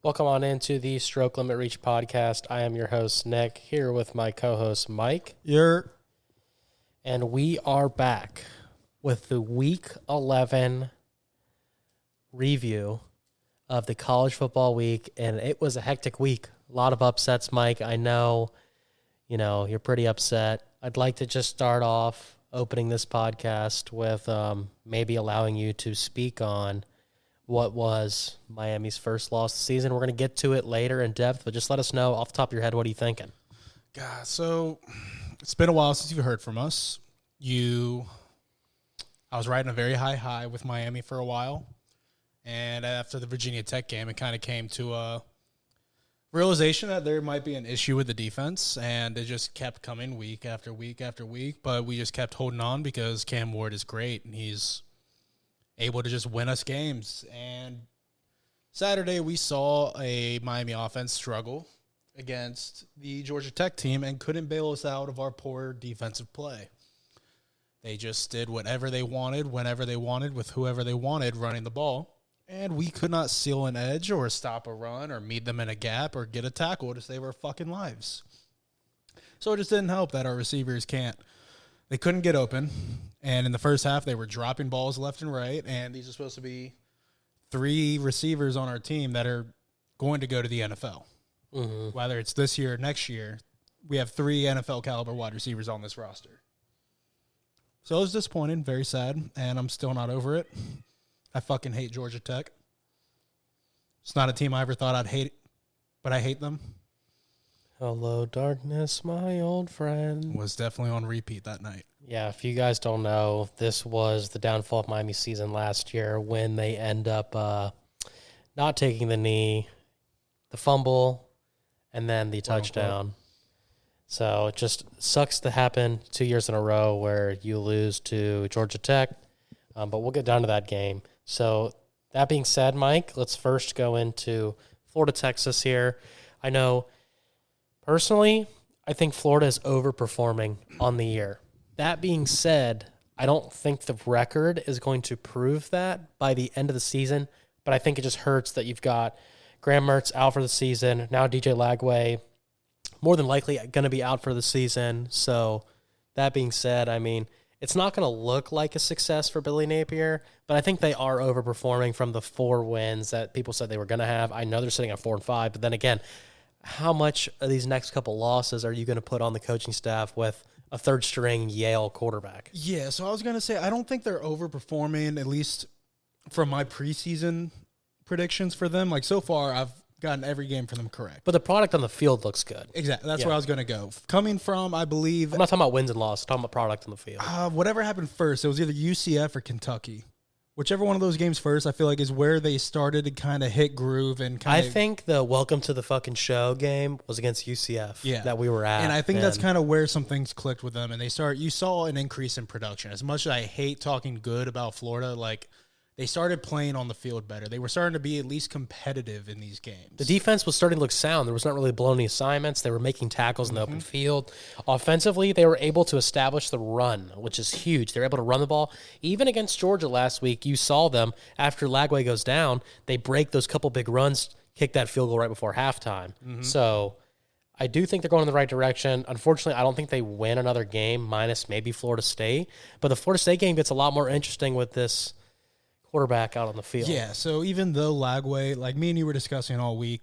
Welcome on into the Stroke Limit Reach podcast. I am your host, Nick, here with my co-host, Mike. And we are back with the Week 11 review of the college football week, and it was a hectic week. A lot of upsets, Mike. I know, you're pretty upset. I'd like to just start off opening this podcast with maybe allowing you to speak on what was Miami's first loss of the season. We're going to get to it later in depth, but just let us know off the top of your head, what are you thinking? God, so it's been a while since you've heard from us. I was riding a very high with Miami for a while, and after the Virginia Tech game, it kind of came to a realization that there might be an issue with the defense, and it just kept coming week after week after week, but we just kept holding on because Cam Ward is great, and he's able to just win us games. And Saturday we saw a Miami offense struggle against the Georgia Tech team and couldn't bail us out of our poor defensive play. They just did whatever they wanted, whenever they wanted, with whoever they wanted running the ball. And we could not seal an edge or stop a run or meet them in a gap or get a tackle to save our fucking lives. So it just didn't help that our receivers they couldn't get open. And in the first half, they were dropping balls left and right. And these are supposed to be 3 receivers on our team that are going to go to the NFL. Mm-hmm. Whether it's this year or next year, we have 3 NFL caliber wide receivers on this roster. So it was disappointing, very sad, and I'm still not over it. I fucking hate Georgia Tech. It's not a team I ever thought I'd hate, but I hate them. Hello, darkness, my old friend. Was definitely on repeat that night. Yeah, if you guys don't know, this was the downfall of Miami season last year when they end up not taking the knee, the fumble, and then the touchdown. So it just sucks to happen 2 years in a row where you lose to Georgia Tech, but we'll get down to that game. So that being said, Mike, let's first go into Florida, Texas here. I know personally, I think Florida is overperforming on the year. That being said, I don't think the record is going to prove that by the end of the season, but I think it just hurts that you've got Graham Mertz out for the season. Now DJ Lagway, more than likely going to be out for the season. So that being said, I mean, it's not going to look like a success for Billy Napier, but I think they are overperforming from the 4 wins that people said they were going to have. I know they're sitting at 4-5, but then again, how much of these next couple losses are you going to put on the coaching staff with a third-string Yale quarterback? Yeah, so I was going to say, I don't think they're overperforming, at least from my preseason predictions for them. Like, so far, I've gotten every game for them correct. But the product on the field looks good. Exactly. That's where I was going to go. Coming from, I believe... I'm not talking about wins and losses. I'm talking about product on the field. Whatever happened first, it was either UCF or Kentucky. Whichever one of those games first, I feel like, is where they started to kind of hit groove and kind of... I think the Welcome to the Fucking Show game was against UCF that we were at. And I think that's kind of where some things clicked with them. And you saw an increase in production. As much as I hate talking good about Florida, like, they started playing on the field better. They were starting to be at least competitive in these games. The defense was starting to look sound. There was not really blown any assignments. They were making tackles in the open field. Offensively, they were able to establish the run, which is huge. They were able to run the ball. Even against Georgia last week, you saw them, after Lagway goes down, they break those couple big runs, kick that field goal right before halftime. Mm-hmm. So I do think they're going in the right direction. Unfortunately, I don't think they win another game, minus maybe Florida State. But the Florida State game gets a lot more interesting with this quarterback out on the field. Yeah, so even though Lagway, like me and you were discussing all week,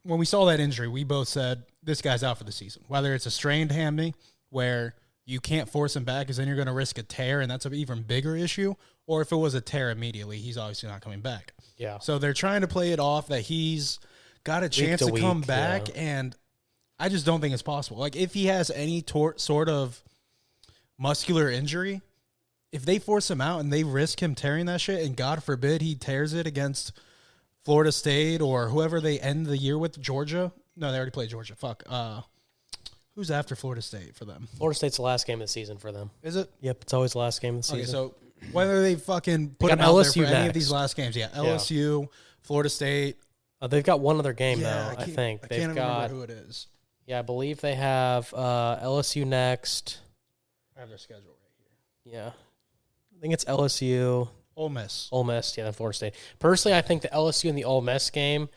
when we saw that injury, we both said, this guy's out for the season. Whether it's a strained hammy where you can't force him back because then you're going to risk a tear, and that's an even bigger issue, or if it was a tear immediately, he's obviously not coming back. Yeah. So they're trying to play it off that he's got a chance to come back, and I just don't think it's possible. Like, if he has any sort of muscular injury, if they force him out and they risk him tearing that shit, and God forbid he tears it against Florida State or whoever they end the year with, Georgia. No, they already played Georgia. Fuck. Who's after Florida State for them? Florida State's the last game of the season for them. Is it? Yep, it's always the last game of the season. Okay, so whether they fucking put him out there for any of these last games. Yeah, LSU, Florida State. They've got one other game, though, I think. I can't remember who it is. Yeah, I believe they have LSU next. I have their schedule right here. Yeah. I think it's LSU. Ole Miss. Ole Miss, yeah, then Florida State. Personally, I think the LSU and the Ole Miss game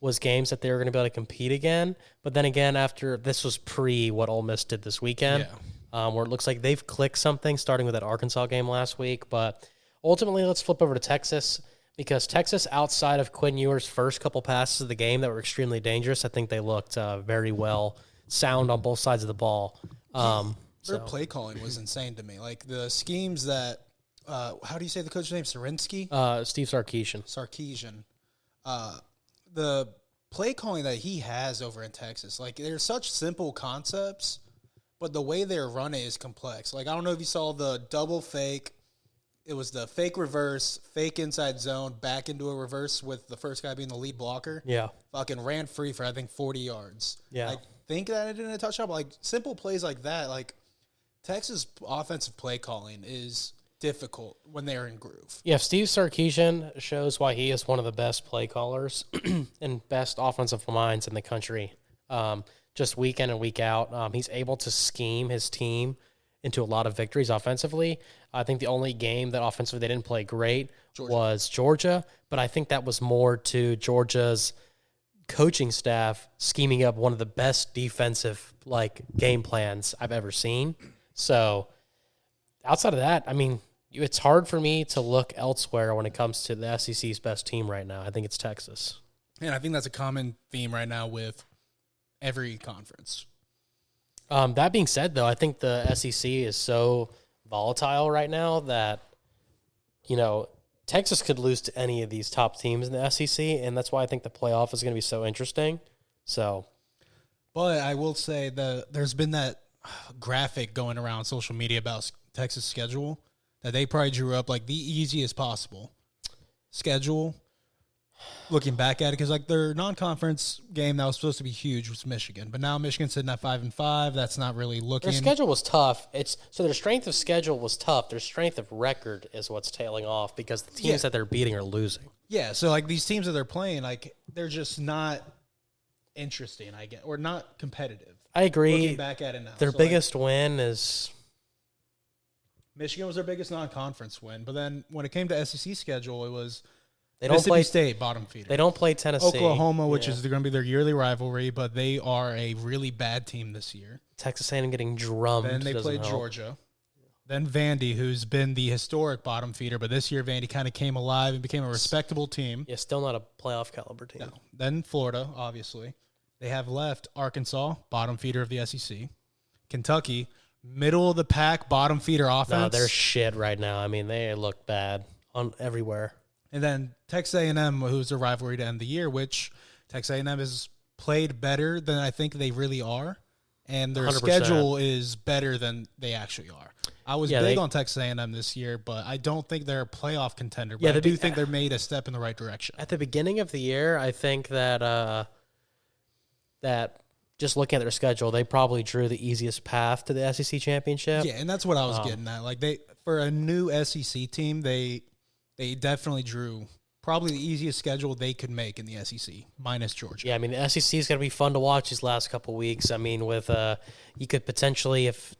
was games that they were going to be able to compete again. But then again, after this was pre what Ole Miss did this weekend, where it looks like they've clicked something, starting with that Arkansas game last week. But ultimately, let's flip over to Texas, because Texas, outside of Quinn Ewer's first couple passes of the game that were extremely dangerous, I think they looked very well, sound on both sides of the ball. Their play calling was insane to me. Like the schemes that, how do you say the coach's name? Serinsky? Steve Sarkisian. The play calling that he has over in Texas, like they're such simple concepts, but the way they're running is complex. Like I don't know if you saw the double fake. It was the fake reverse, fake inside zone, back into a reverse with the first guy being the lead blocker. Yeah. Fucking ran free for, I think, 40 yards. Yeah. I think that it didn't touch up. Like simple plays like that, like Texas offensive play calling is difficult when they're in groove. Yeah, Steve Sarkisian shows why he is one of the best play callers and best offensive minds in the country. Just week in and week out, he's able to scheme his team into a lot of victories offensively. I think the only game that offensively they didn't play great was Georgia, but I think that was more to Georgia's coaching staff scheming up one of the best defensive game plans I've ever seen. So outside of that, I mean, it's hard for me to look elsewhere when it comes to the SEC's best team right now. I think it's Texas. And I think that's a common theme right now with every conference. That being said, though, I think the SEC is so volatile right now that, Texas could lose to any of these top teams in the SEC, and that's why I think the playoff is going to be so interesting. But I will say there's been that graphic going around social media about Texas' schedule that they probably drew up like the easiest possible schedule. Looking back at it, because their non-conference game that was supposed to be huge was Michigan, but now Michigan's sitting at 5-5. That's not really looking. Their schedule was tough. So their strength of schedule was tough. Their strength of record is what's tailing off because the teams that they're beating are losing. Yeah, so these teams that they're playing, they're just not interesting, I guess, or not competitive. I agree. Looking back at it now, their biggest win is Michigan was their biggest non-conference win, but then when it came to SEC schedule, it was. They don't Mississippi play State, bottom feeder. They don't play Tennessee. Oklahoma, which is going to be their yearly rivalry, but they are a really bad team this year. Texas A&M getting drummed. Then they played Georgia. Then Vandy, who's been the historic bottom feeder, but this year Vandy kind of came alive and became a respectable team. Yeah, still not a playoff caliber team. No. Then Florida, obviously. They have left Arkansas, bottom feeder of the SEC. Kentucky, middle of the pack, bottom feeder offense. No, they're shit right now. I mean, they look bad on everywhere. And then Texas A&M, who's a rivalry to end the year, which Texas A&M has played better than I think they really are, and their 100%. schedule is better than they actually are. I was big on Texas A&M this year, but I don't think they're a playoff contender. But I do think they're made a step in the right direction. At the beginning of the year, I think that that just looking at their schedule, they probably drew the easiest path to the SEC championship. Yeah, and that's what I was getting at. For a new SEC team, they definitely drew probably the easiest schedule they could make in the SEC, minus Georgia. Yeah, I mean, the SEC is going to be fun to watch these last couple weeks. I mean, with you could potentially, if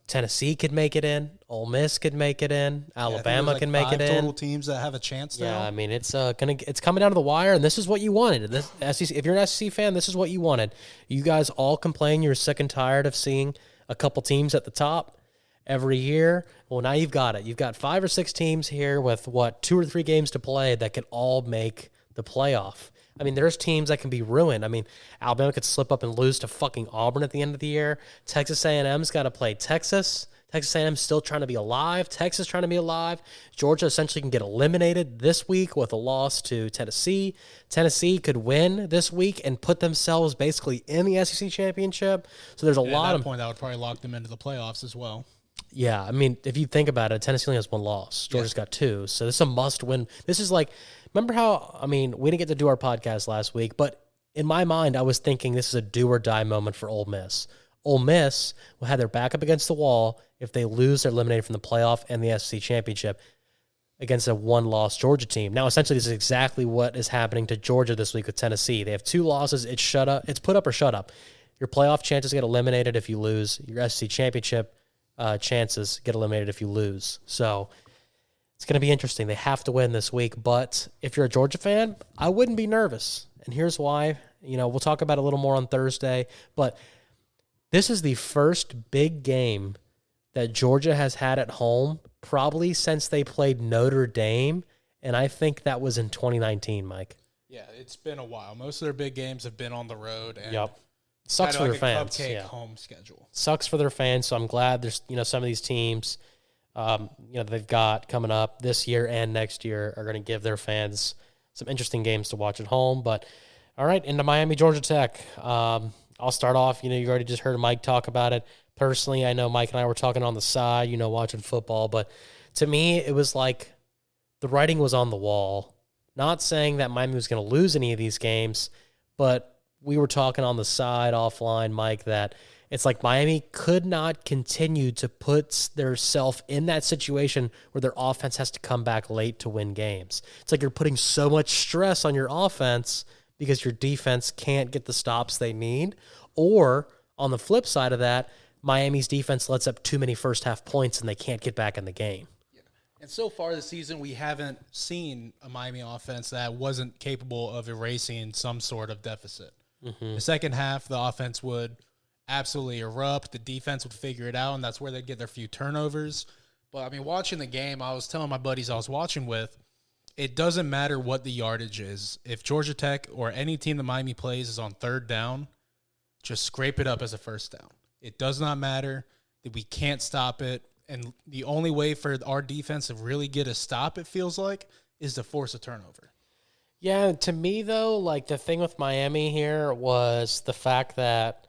Tennessee could make it in, Ole Miss could make it in, Alabama can make it in. Total teams that have a chance. Yeah, I mean, it's coming down to the wire, and this is what you wanted. This SEC, if you're an SEC fan, this is what you wanted. You guys all complain you're sick and tired of seeing a couple teams at the top every year. Well, now you've got it. You've got 5 or 6 teams here with 2 or 3 games to play that can all make the playoff. I mean, there's teams that can be ruined. I mean, Alabama could slip up and lose to fucking Auburn at the end of the year. Texas A&M's got to play Texas. Texas A&M's still trying to be alive. Texas trying to be alive. Georgia essentially can get eliminated this week with a loss to Tennessee. Tennessee could win this week and put themselves basically in the SEC championship. So there's a lot of point that would probably lock them into the playoffs as well. Yeah, I mean, if you think about it, Tennessee only has 1 loss. Georgia's got 2. So this is a must-win. This is remember how, I mean, we didn't get to do our podcast last week, but in my mind, I was thinking this is a do-or-die moment for Ole Miss. Ole Miss will have their back up against the wall. If they lose, they're eliminated from the playoff and the SEC championship against a 1-loss Georgia team. Now, essentially, this is exactly what is happening to Georgia this week with Tennessee. They have 2 losses. It's put up or shut up. Your playoff chances get eliminated if you lose. Your SEC championship chances get eliminated if you lose. So it's going to be interesting. They have to win this week. But if you're a Georgia fan, I wouldn't be nervous. And here's why. We'll talk about it a little more on Thursday, but this is the first big game that Georgia has had at home probably since they played Notre Dame, and I think that was in 2019, Mike. Yeah, it's been a while. Most of their big games have been on the road. And Yep. Sucks for their fans. Cupcake home schedule. Sucks for their fans, so I'm glad there's, some of these teams, they've got coming up this year and next year are going to give their fans some interesting games to watch at home. But, all right, into Miami, Georgia Tech. I'll start off. You already just heard Mike talk about it. Personally, I know Mike and I were talking on the side, watching football. But to me, it was like the writing was on the wall. Not saying that Miami was going to lose any of these games, but we were talking on the side offline, Mike, that it's like Miami could not continue to put their self in that situation where their offense has to come back late to win games. It's like you're putting so much stress on your offense because your defense can't get the stops they need. Or on the flip side of that, Miami's defense lets up too many first half points and they can't get back in the game. And so far this season, we haven't seen a Miami offense that wasn't capable of erasing some sort of deficit. Mm-hmm. The second half, the offense would absolutely erupt. The defense would figure it out, and that's where they'd get their few turnovers. But, watching the game, I was telling my buddies I was watching with, it doesn't matter what the yardage is. If Georgia Tech or any team that Miami plays is on third down, just scrape it up as a first down. It does not matter that we can't stop it. And the only way for our defense to really get a stop, it feels like, is to force a turnover. Yeah, to me, though, like the thing with Miami here was the fact that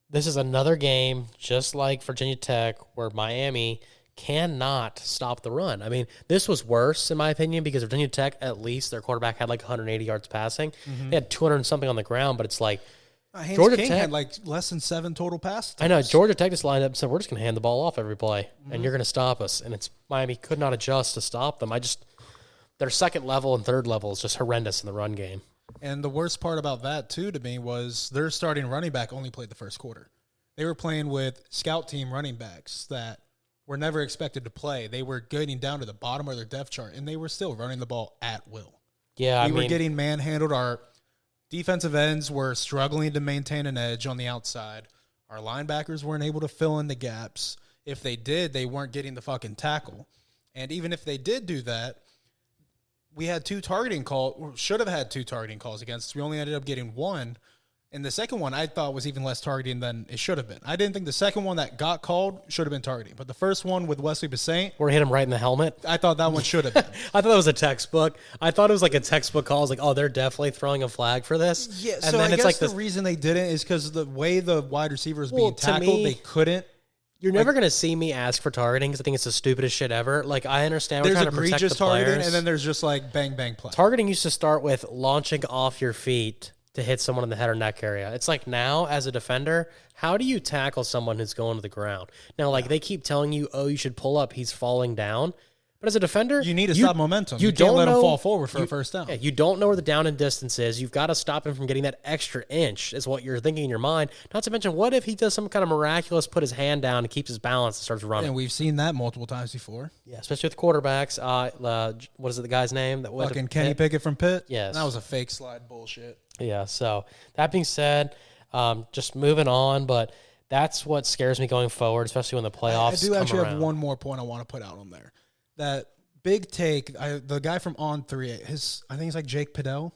this is another game, just like Virginia Tech, where Miami cannot stop the run. This was worse, in my opinion, because Virginia Tech, at least, their quarterback had like 180 yards passing. Mm-hmm. They had 200 and something on the ground, but it's like, Georgia Tech had like less than 7 total passes. I know. Georgia Tech just lined up and said, we're just going to hand the ball off every play, and you're going to stop us. And it's Miami could not adjust to stop them. Their second level and third level is just horrendous in the run game. And the worst part about that, too, to me, was their starting running back only played the first quarter. They were playing with scout team running backs that were never expected to play. They were getting down to the bottom of their depth chart, and they were still running the ball at will. Yeah, we were getting manhandled. Our defensive ends were struggling to maintain an edge on the outside. Our linebackers weren't able to fill in the gaps. If they did, they weren't getting the fucking tackle. And even if they did do that, we had 2 targeting calls, or should have had 2 targeting calls against us. We only ended up getting 1. And the second one I thought was even less targeting than it should have been. I didn't think the second one that got called should have been targeting. But the first one with Wesley Bassint, where he hit him right in the helmet, I thought that one should have been. I thought that was a textbook. I thought it was like a textbook call. I was like, oh, they're definitely throwing a flag for this. Yeah, and so then I it's guess like the reason they didn't is because the way the wide receiver was being to tackled, me, they couldn't. You're never going to see me ask for targeting because I think it's the stupidest shit ever. Like, I understand we're There's trying to protect the egregious targeting, players. and then there's just like bang, bang play. Targeting used to start with launching off your feet to hit someone in the head or neck area. It's like now, as a defender, how do you tackle someone who's going to the ground? Now, like, they keep telling you, oh, you should pull up. He's falling down. But as a defender, you need to stop momentum. You don't can't let know, him fall forward for a first down. Yeah, you don't know where the down and distance is. You've got to stop him from getting that extra inch, is what you're thinking in your mind. Not to mention, what if he does some kind of miraculous, put his hand down and keeps his balance and starts running? And we've seen that multiple times before. Yeah, especially with quarterbacks. What is it, the guy's name? That went fucking Kenny Pickett from Pitt? Yes. That was a fake slide bullshit. Yeah, so that being said, just moving on, but that's what scares me going forward, especially when the playoffs come I do actually around. have one more point I want to put out on there. That big take, the guy from On3, I think it's like Jake Padell.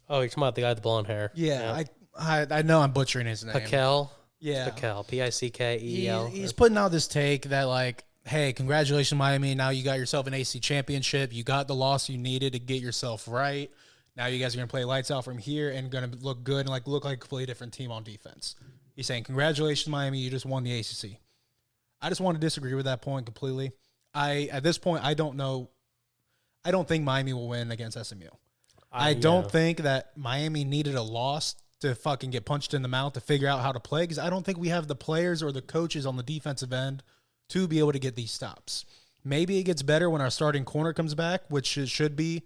Oh, you're talking about the guy with the blonde hair. Yeah. I know I'm butchering his name. Pickel? Yeah. Pickel, Pickel. He's putting out this take that, like, hey, congratulations, Miami. Now you got yourself an AC championship. You got the loss you needed to get yourself right. Now you guys are going to play lights out from here and going to look good and look like a completely different team on defense. He's saying, congratulations, Miami. You just won the ACC. I just want to disagree with that point completely. At this point, I don't know. I don't think Miami will win against SMU. I don't think that Miami needed a loss to fucking get punched in the mouth to figure out how to play, because I don't think we have the players or the coaches on the defensive end to be able to get these stops. Maybe it gets better when our starting corner comes back, which it should be.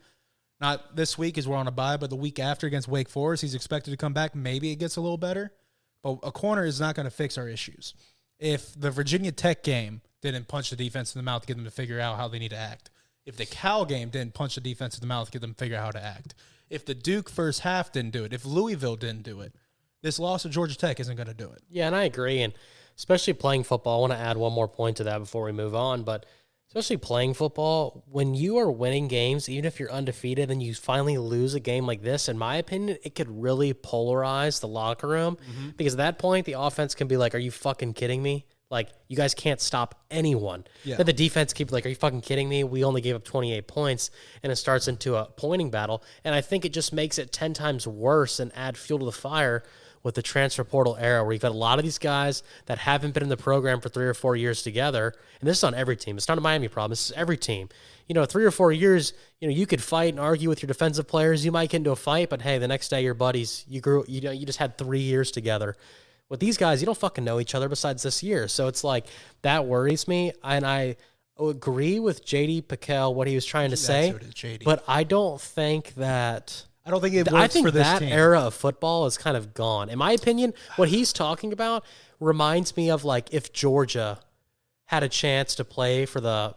Not this week as we're on a bye, but the week after against Wake Forest, he's expected to come back. Maybe it gets a little better, but a corner is not going to fix our issues. If the Virginia Tech game didn't punch the defense in the mouth to get them to figure out how they need to act, if the Cal game didn't punch the defense in the mouth to get them to figure out how to act, If the Duke first half didn't do it, if Louisville didn't do it, this loss of Georgia Tech isn't going to do it. Yeah, and I agree. And especially playing football, I want to add one more point to that before we move on. But especially playing football, when you are winning games, even if you're undefeated and you finally lose a game like this, in my opinion, it could really polarize the locker room. Because at that point, the offense can be like, are you fucking kidding me? Like, you guys can't stop anyone. Yeah. Then the defense keeps like, are you fucking kidding me? We only gave up 28 points, and it starts into a pointing battle. And I think it just makes it 10 times worse and add fuel to the fire with the transfer portal era, where you've got a lot of these guys that haven't been in the program for 3 or 4 years together. And this is on every team. It's not a Miami problem. This is every team. 3 or 4 years, you could fight and argue with your defensive players. You might get into a fight, but hey, the next day, your buddies, you just had 3 years together. With these guys, you don't fucking know each other besides this year. So it's like, that worries me. And I agree with J.D. Piquel, what he was trying to say. But I don't think that... I don't think it works for this that team. era of football is kind of gone. In my opinion, what he's talking about reminds me of like if Georgia had a chance to play for the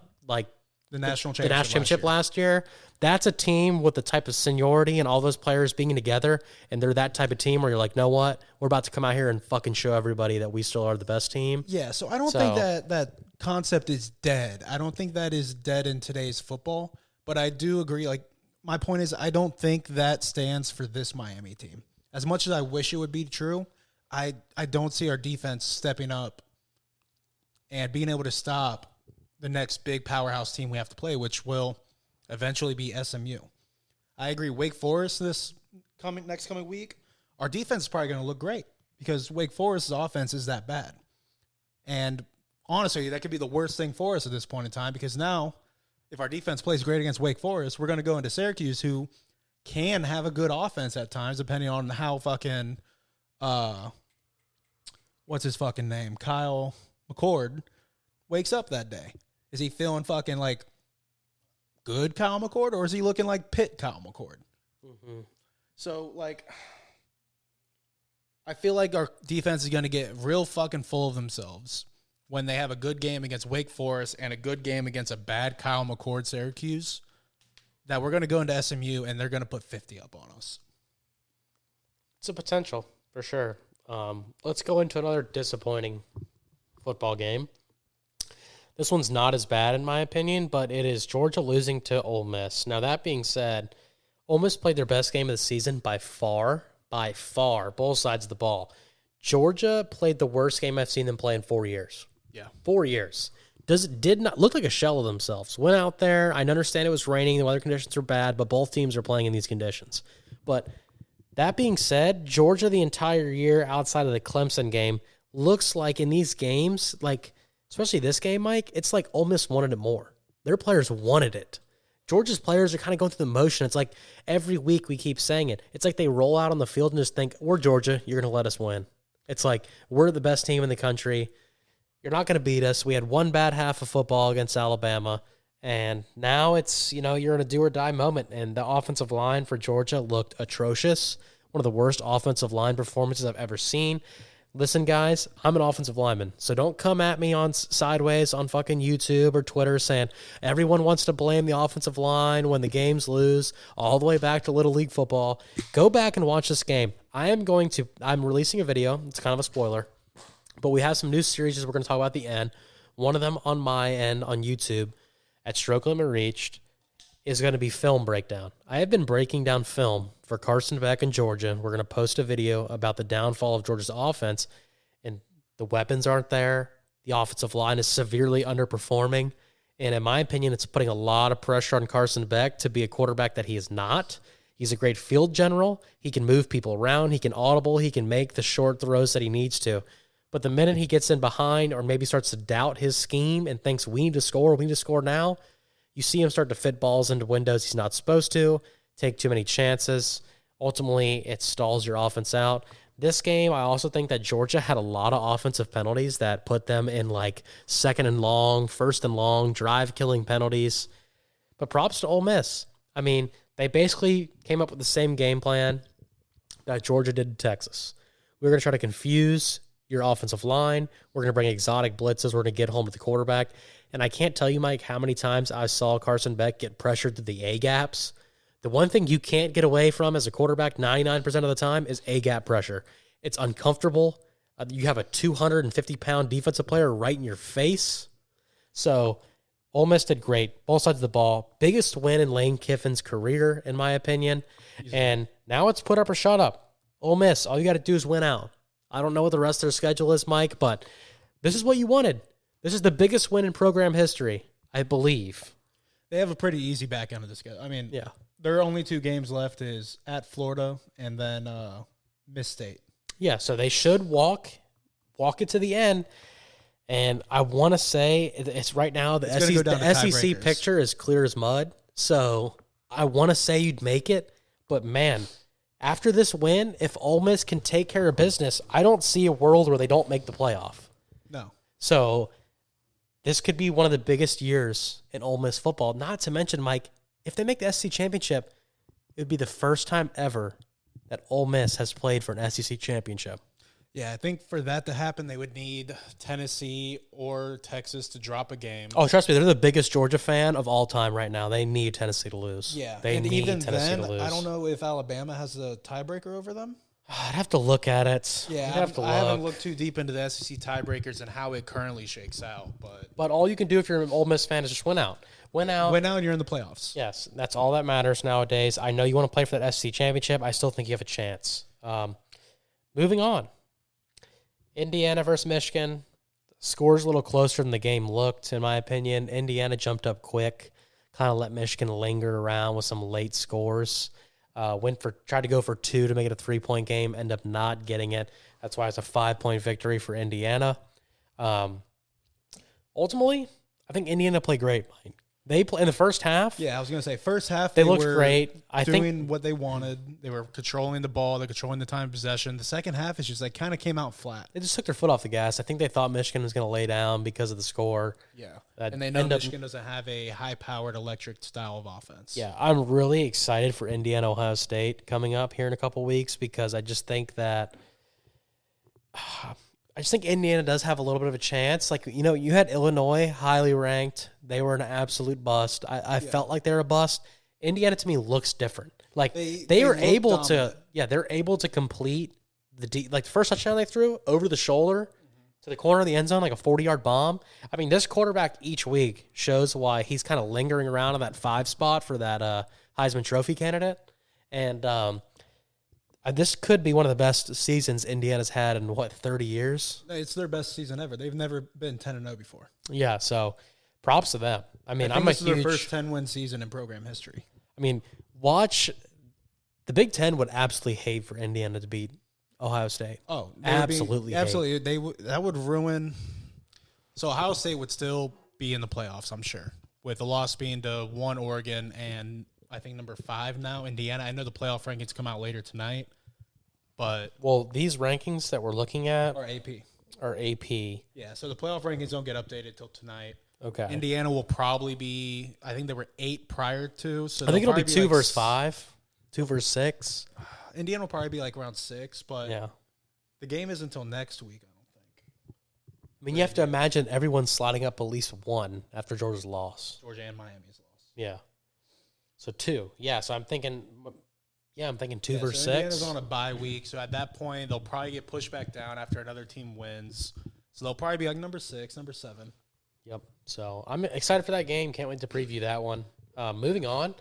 national championship last year. That's a team with the type of seniority and all those players being together, and they're that type of team where you're like, know what? We're about to come out here and fucking show everybody that we still are the best team. Yeah, so I don't think that concept is dead. I don't think that is dead in today's football, but I do agree. Like, my point is, I don't think that stands for this Miami team. As much as I wish it would be true, I don't see our defense stepping up and being able to stop the next big powerhouse team we have to play, which will eventually be SMU. I agree. Wake Forest next coming week, our defense is probably going to look great because Wake Forest's offense is that bad. And honestly, that could be the worst thing for us at this point in time, because now if our defense plays great against Wake Forest, we're going to go into Syracuse, who can have a good offense at times, depending on how fucking, what's his fucking name? Kyle McCord wakes up that day. Is he feeling fucking like good Kyle McCord, or is he looking like Pitt Kyle McCord? Mm-hmm. So, like, I feel like our defense is going to get real fucking full of themselves when they have a good game against Wake Forest and a good game against a bad Kyle McCord Syracuse, that we're going to go into SMU and they're going to put 50 up on us. It's a potential, for sure. Let's go into another disappointing football game. This one's not as bad in my opinion, but it is Georgia losing to Ole Miss. Now, that being said, Ole Miss played their best game of the season by far, both sides of the ball. Georgia played the worst game I've seen them play in 4 years. Yeah. 4 years. Did not look like a shell of themselves. Went out there. I understand it was raining. The weather conditions are bad, but both teams are playing in these conditions. But that being said, Georgia the entire year outside of the Clemson game looks like in these games, like especially this game, Mike, it's like Ole Miss wanted it more. Their players wanted it. Georgia's players are kind of going through the motion. It's like every week we keep saying it. It's like they roll out on the field and just think, we're Georgia. You're going to let us win. It's like, we're the best team in the country. You're not going to beat us. We had one bad half of football against Alabama, and now it's, you're in a do-or-die moment, and the offensive line for Georgia looked atrocious. One of the worst offensive line performances I've ever seen. Listen, guys, I'm an offensive lineman, so don't come at me on sideways on fucking YouTube or Twitter saying everyone wants to blame the offensive line when the games lose, all the way back to Little League football. Go back and watch this game. I'm releasing a video. It's kind of a spoiler. But we have some new series we're going to talk about at the end. One of them on my end on YouTube at Stroke Limit Reached is going to be film breakdown. I have been breaking down film for Carson Beck in Georgia. We're going to post a video about the downfall of Georgia's offense, and the weapons aren't there. The offensive line is severely underperforming, and in my opinion, it's putting a lot of pressure on Carson Beck to be a quarterback that he is not. He's a great field general. He can move people around. He can audible. He can make the short throws that he needs to. But the minute he gets in behind or maybe starts to doubt his scheme and thinks we need to score now, you see him start to fit balls into windows he's not supposed to, take too many chances. Ultimately, it stalls your offense out. This game, I also think that Georgia had a lot of offensive penalties that put them in like second and long, first and long, drive-killing penalties. But props to Ole Miss. I mean, they basically came up with the same game plan that Georgia did to Texas. We're going to try to confuse your offensive line. We're going to bring exotic blitzes. We're going to get home to the quarterback. And I can't tell you, Mike, how many times I saw Carson Beck get pressured to the A-gaps. The one thing you can't get away from as a quarterback 99% of the time is A-gap pressure. It's uncomfortable. You have a 250-pound defensive player right in your face. So Ole Miss did great. Both sides of the ball. Biggest win in Lane Kiffin's career, in my opinion. And now it's put up or shut up. Ole Miss, all you got to do is win out. I don't know what the rest of their schedule is, Mike, but this is what you wanted. This is the biggest win in program history, I believe. They have a pretty easy back end of the schedule. I mean, Yeah. their only 2 games left is at Florida and then Miss State. Yeah, so they should walk it to the end. And I want to say it's right now the It's gonna go down to SEC tiebreakers. picture is clear as mud. So I want to say you'd make it, but man, after this win, if Ole Miss can take care of business, I don't see a world where they don't make the playoff. No. So this could be one of the biggest years in Ole Miss football. Not to mention, Mike, if they make the SEC championship, it would be the first time ever that Ole Miss has played for an SEC championship. Yeah, I think for that to happen, they would need Tennessee or Texas to drop a game. Oh, trust me, they're the biggest Georgia fan of all time right now. They need Tennessee to lose. Yeah, They and need even Tennessee then, to lose. I don't know if Alabama has a tiebreaker over them. I'd have to look at it. Yeah, I'd have to I haven't look. looked too deep into the SEC tiebreakers and how it currently shakes out. But But all you can do if you're an Ole Miss fan is just win out. Win out. when now you're in the playoffs. Yes, that's all that matters nowadays. I know you want to play for that SEC championship. I still think you have a chance. Moving on. Indiana versus Michigan. Score's a little closer than the game looked, in my opinion. Indiana jumped up quick, kind of let Michigan linger around with some late scores. Tried to go for 2 to make it a 3-point game, end up not getting it. That's why it's a 5-point victory for Indiana. Ultimately, I think Indiana played great. They play in the first half. Yeah, I was gonna say first half They they looked were great. I doing think what they wanted. They were controlling the ball. They're controlling the time of possession. The second half is just like kind of came out flat. they just took their foot off the gas. I think they thought Michigan was going to lay down because of the score. Yeah, That and they know end up- Michigan doesn't have a high-powered electric style of offense. Yeah, I'm really excited for Indiana Ohio State coming up here in a couple weeks because I just think that Indiana does have a little bit of a chance. Like, you know, you had Illinois highly ranked. They were an absolute bust. I felt like they were a bust. Indiana to me looks different. Like they were look able dominant. they're able to complete the first touchdown they threw over the shoulder to the corner of the end zone, like a 40-yard bomb. I mean, this quarterback each week shows why he's kind of lingering around in that 5 spot for that Heisman Trophy candidate. And this could be one of the best seasons Indiana's had in, 30 years? It's their best season ever. They've never been 10-0 before. Yeah, so props to them. I mean, I think I'm a this is their huge... first 10-win season in program history. I mean, watch... The Big Ten would absolutely hate for Indiana to beat Ohio State. Oh, Absolutely hate. absolutely. That would ruin. So Ohio State would still be in the playoffs, I'm sure, with the loss being to 1 Oregon and I think number 5 now Indiana. I know the playoff rankings come out later tonight, but Well, these rankings that we're looking at or AP. are AP. Yeah, so the playoff rankings don't get updated till tonight. Okay. Indiana will probably be. I think there were 8 prior to. So I think it'll they'll be probably 2 like versus 5, 2 versus 6. Indiana will probably be like around 6, but Yeah. the game isn't until next week. I don't think I mean, you have to imagine everyone's sliding up at least 1 after Georgia's loss. Georgia and Miami's lost. Yeah. So 2. Yeah, so I'm thinking 2 Yeah, versus so 6. Indiana's on a bye week, so at that point they'll probably get pushed back down after another team wins. So they'll probably be like number 6, number 7. Yep. So I'm excited for that game. Can't wait to preview that one. Moving on,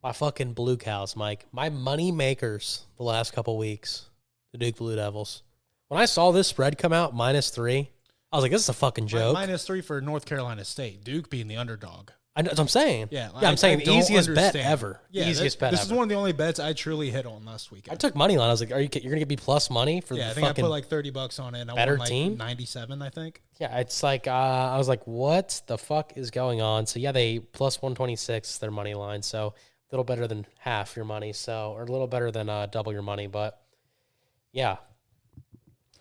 my fucking Blue Cows, Mike. My money makers the last couple weeks, the Duke Blue Devils. When I saw this spread come out, -3, I was like, this is a fucking joke. -3 for North Carolina State. Duke being the underdog. That's what I'm saying. Yeah, I'm saying I the don't easiest bet understand. ever. Yeah, Easiest bet This ever. is one of the only bets I truly hit on last weekend. I took money line. I was like, you're going to give me plus money for Yeah, I the think I fucking put like $30 on it. And I better won like team? 97, I think. Yeah, it's like I was like, what the fuck is going on? So yeah, they plus 126 their money line, so a little better than half your money, so or a little better than double your money. But yeah,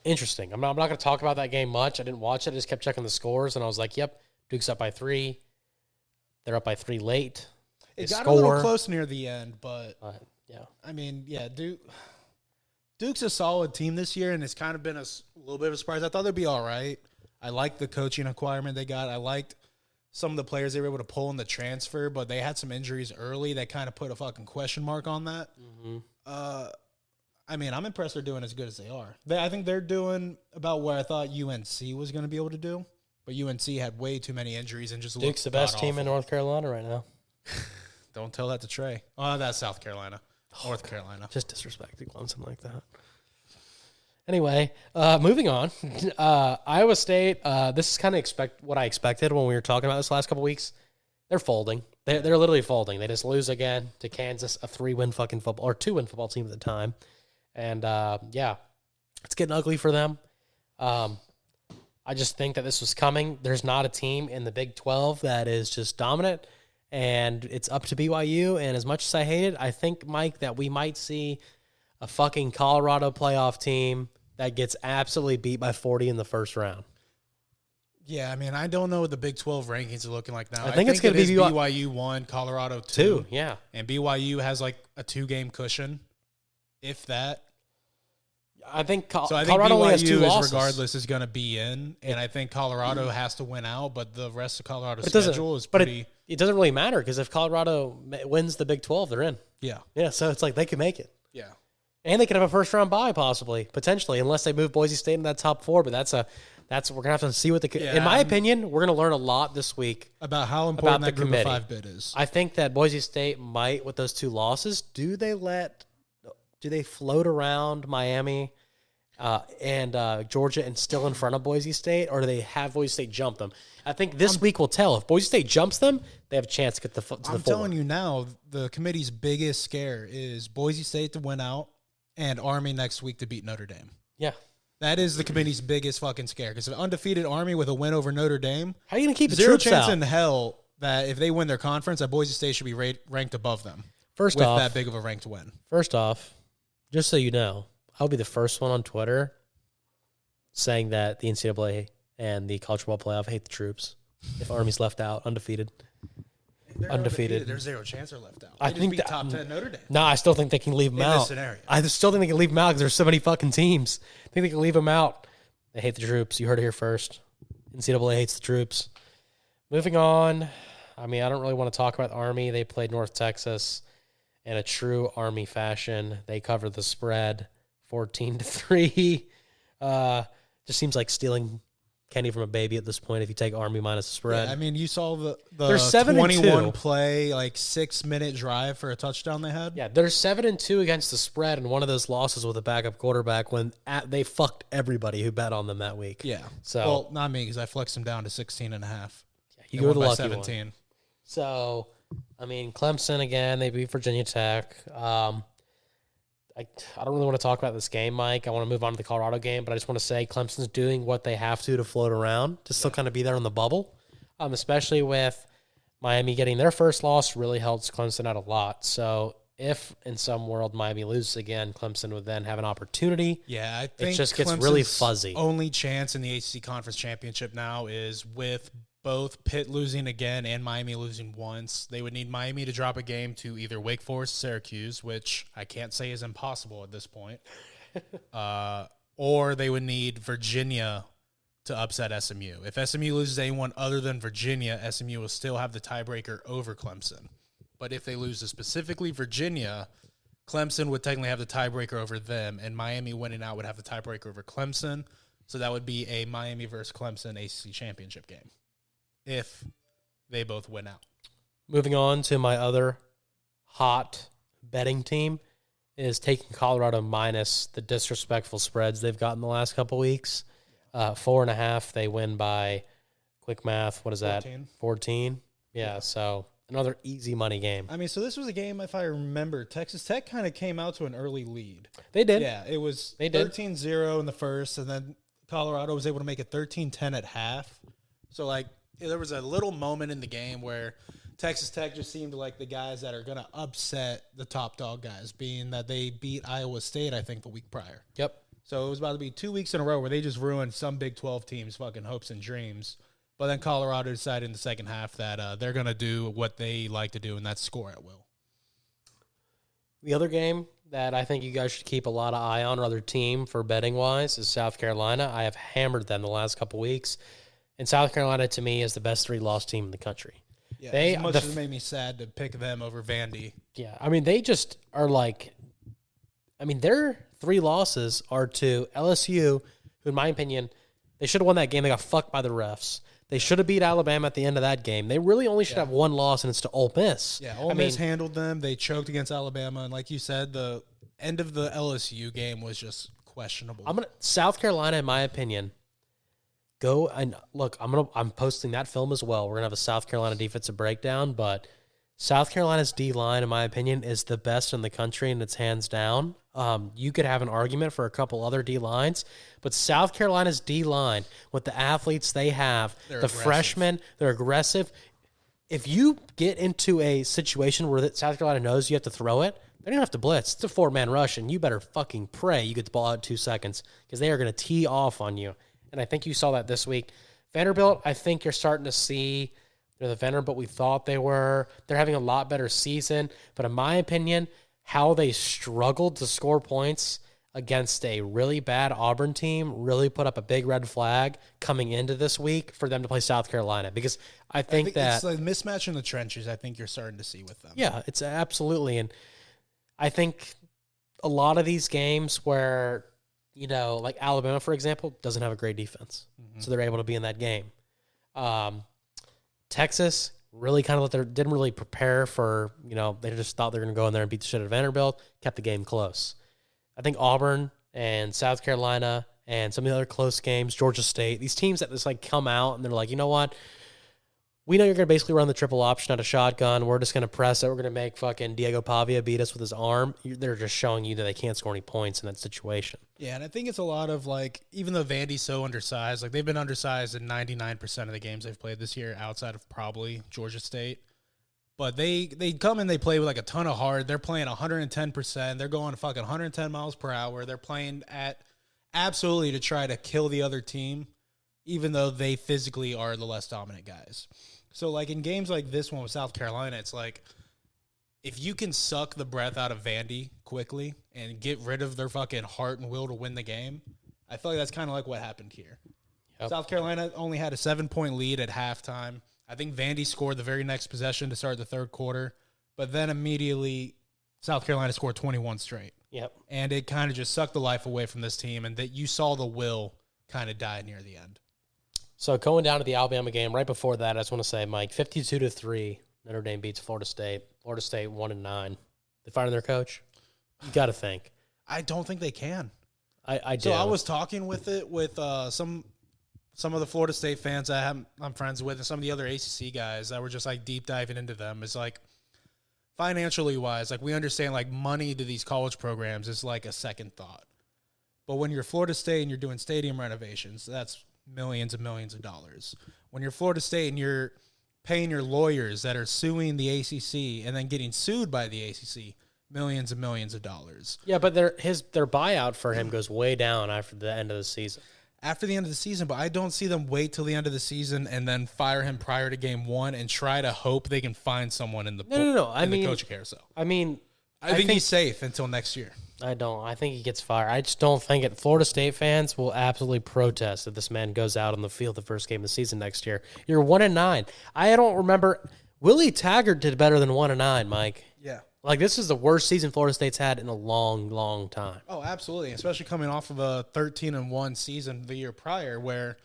interesting. I'm not going to talk about that game much. I didn't watch it. I just kept checking the scores, and I was like, yep, Duke's up by 3. They're up by 3 late. They It got a little score. close near the end, but Yeah, I mean, yeah, Duke's a solid team this year, and it's kind of been a little bit of a surprise. I thought they'd be all right. I liked the coaching acquirement they got. I liked some of the players they were able to pull in the transfer, but they had some injuries early that kind of put a fucking question mark on that. I mean, I'm impressed they're doing as good as they are. I think they're doing about what I thought UNC was going to be able to do, but UNC had way too many injuries and just Duke's the best team in North Carolina right now. Don't tell that to Trey. Oh, that's South Carolina. North Carolina. Just disrespecting Clemson like that. Anyway, moving on. Iowa State, this is kind of what I expected when we were talking about this last couple weeks. They're folding. They're literally folding. They just lose again to Kansas, a 3-win fucking football, or 2-win football team at the time. And, yeah, it's getting ugly for them. I just think that this was coming. There's not a team in the Big 12 that is just dominant, and it's up to BYU. And as much as I hate it, I think, Mike, that we might see a fucking Colorado playoff team that gets absolutely beat by 40 in the first round. Yeah, I mean, I don't know what the Big 12 rankings are looking like now. I think it's going to be BYU 1, Colorado 2. Yeah. And BYU has like a 2-game cushion, if that. I think So I think Colorado only has 2 BYU losses. regardless is going to be in, and I think Colorado has to win out, but the rest of Colorado's It doesn't- schedule is but pretty. it doesn't really matter because if Colorado wins the Big 12, they're in. Yeah. Yeah, so it's like they can make it. Yeah. And they could have a first-round bye possibly, potentially, unless they move Boise State in that top 4. But that's we're gonna have to see what in my opinion, we're gonna learn a lot this week About how important about that the group of committee. 5 bid is. I think that Boise State might, with those 2 losses, do they float around Miami and Georgia and still in front of Boise State, or do they have Boise State jump them? I think this week will tell. If Boise State jumps them, they have a chance to get to the 4. I'm telling you now, the committee's biggest scare is Boise State to win out and Army next week to beat Notre Dame. Yeah. That is the committee's biggest fucking scare, because an undefeated Army with a win over Notre Dame, How are you going to keep the zero troops chance out? in hell that if they win their conference, that Boise State should be ranked above them First with off, that big of a ranked win. just so you know, I'll be the first one on Twitter saying that the NCAA and the college football playoff hate the troops. If Army's left out, undefeated. They're Undefeated. There's zero chance they're left out. I They just think beat that- top 10 Notre Dame. No, I still think they can leave them In out. this scenario. I still think they can leave them out because there's so many fucking teams. I think they can leave them out. They hate the troops. You heard it here first. NCAA hates the troops. Moving on. I mean, I don't really want to talk about Army. They played North Texas in a true Army fashion. They covered the spread 14-3. Just seems like stealing candy from a baby at this point if you take Army minus the spread. Yeah, I mean, you saw the They're 7-2. 21 play, like 6-minute drive for a touchdown they had. Yeah, they're 7-2 against the spread, and one of those losses with a backup quarterback when they fucked everybody who bet on them that week. Yeah. So well, not me, because I flexed them down to 16.5. you go to the lucky 17. one. So, I mean, Clemson again. They beat Virginia Tech. I don't really want to talk about this game, Mike. I want to move on to the Colorado game, but I just want to say Clemson's doing what they have to float around to still kind of be there in the bubble, especially with Miami getting their first loss really helps Clemson out a lot. So if in some world Miami loses again, Clemson would then have an opportunity. Yeah, I think just gets really Clemson's fuzzy. Only chance in the ACC Conference Championship now is with both Pitt losing again and Miami losing once. They would need Miami to drop a game to either Wake Forest, Syracuse, which I can't say is impossible at this point, or they would need Virginia to upset SMU. If SMU loses anyone other than Virginia, SMU will still have the tiebreaker over Clemson. But if they lose to specifically Virginia, Clemson would technically have the tiebreaker over them, and Miami winning out would have the tiebreaker over Clemson. So that would be a Miami versus Clemson ACC championship game if they both win out. Moving on to my other hot betting team is taking Colorado minus the disrespectful spreads they've gotten the last couple weeks. 4.5. They win by quick math. What is 14. that? 14. Yeah. So another easy money game. I mean, so this was a game, if I remember, Texas Tech kind of came out to an early lead. They did. Yeah, it was They did. 13-0 in the first, and then Colorado was able to make it 13-10 at half. So, like, there was a little moment in the game where Texas Tech just seemed like the guys that are going to upset the top dog guys, being that they beat Iowa State, I think, the week prior. Yep. So it was about to be 2 weeks in a row where they just ruined some Big 12 teams' fucking hopes and dreams. But then Colorado decided in the second half that they're going to do what they like to do, and that's score at will. The other game that I think you guys should keep a lot of eye on, or other team for betting wise, is South Carolina. I have hammered them the last couple weeks. And South Carolina, to me, is the best 3-loss team in the country. Yeah, They as much as it made me sad to pick them over Vandy. Yeah, I mean, they just are like, I mean, their 3 losses are to LSU, who, in my opinion, they should have won that game. They got fucked by the refs. They should have beat Alabama at the end of that game. They really only should have one loss, and it's to Ole Miss. Yeah, Ole Miss handled them. They choked against Alabama, and like you said, the end of the LSU game was just questionable. South Carolina, in my opinion, go and look. I'm posting that film as well. We're gonna have a South Carolina defensive breakdown, but South Carolina's D line, in my opinion, is the best in the country, and it's hands down. You could have an argument for a couple other D lines, but South Carolina's D line, with the athletes they have, the freshmen, they're aggressive. If you get into a situation where South Carolina knows you have to throw it, they don't have to blitz. It's a 4-man rush, and you better fucking pray you get the ball out in 2 seconds because they are going to tee off on you. And I think you saw that this week. Vanderbilt, I think you're starting to see they're the Vanderbilt we thought they were. They're having a lot better season. But in my opinion, how they struggled to score points against a really bad Auburn team really put up a big red flag coming into this week for them to play South Carolina. Because I think that it's like mismatch in the trenches, I think you're starting to see with them. Yeah, it's absolutely. And I think a lot of these games where, like Alabama, for example, doesn't have a great defense. Mm-hmm. So they're able to be in that game. Texas really kind of didn't really prepare for, they just thought they were going to go in there and beat the shit out of Vanderbilt, kept the game close. I think Auburn and South Carolina and some of the other close games, Georgia State, these teams that just come out and they're like, you know what? We know you're going to basically run the triple option out of shotgun. We're just going to press it. We're going to make fucking Diego Pavia beat us with his arm. They're just showing you that they can't score any points in that situation. Yeah, and I think it's a lot of, even though Vandy's so undersized, they've been undersized in 99% of the games they've played this year outside of probably Georgia State. But they come and they play with, a ton of heart. They're playing 110%. They're going fucking 110 miles per hour. They're playing at absolutely to try to kill the other team, even though they physically are the less dominant guys. So, in games like this one with South Carolina, it's if you can suck the breath out of Vandy quickly and get rid of their fucking heart and will to win the game, I feel like that's kind of like what happened here. Yep. South Carolina only had a 7-point lead at halftime. I think Vandy scored the very next possession to start the third quarter, but then immediately South Carolina scored 21 straight. Yep. And it kind of just sucked the life away from this team, and that you saw the will kind of die near the end. So going down to the Alabama game, right before that, I just want to say, Mike, 52-3, Notre Dame beats Florida State. Florida State 1-9. They fired their coach? You got to think. I don't think they can. I do. So I was talking with some of the Florida State fans I'm friends with, and some of the other ACC guys that were just deep diving into them. It's financially wise, we understand money to these college programs is a second thought. But when you're Florida State and you're doing stadium renovations, that's millions and millions of dollars. When you're Florida State and you're paying your lawyers that are suing the ACC and then getting sued by the ACC, millions and millions of dollars. Yeah, but their buyout for him goes way down after the end of the season. After the end of the season, but I don't see them wait till the end of the season and then fire him prior to game one and try to hope they can find someone in the the coaching carousel. I mean, I think he's safe until next year. I don't. I think he gets fired. I just don't think it. Florida State fans will absolutely protest if this man goes out on the field the first game of the season next year. You're 1-9. I don't remember. Willie Taggart did better than 1-9, Mike. Yeah. This is the worst season Florida State's had in a long, long time. Oh, absolutely. Especially coming off of a 13-1 season the year prior where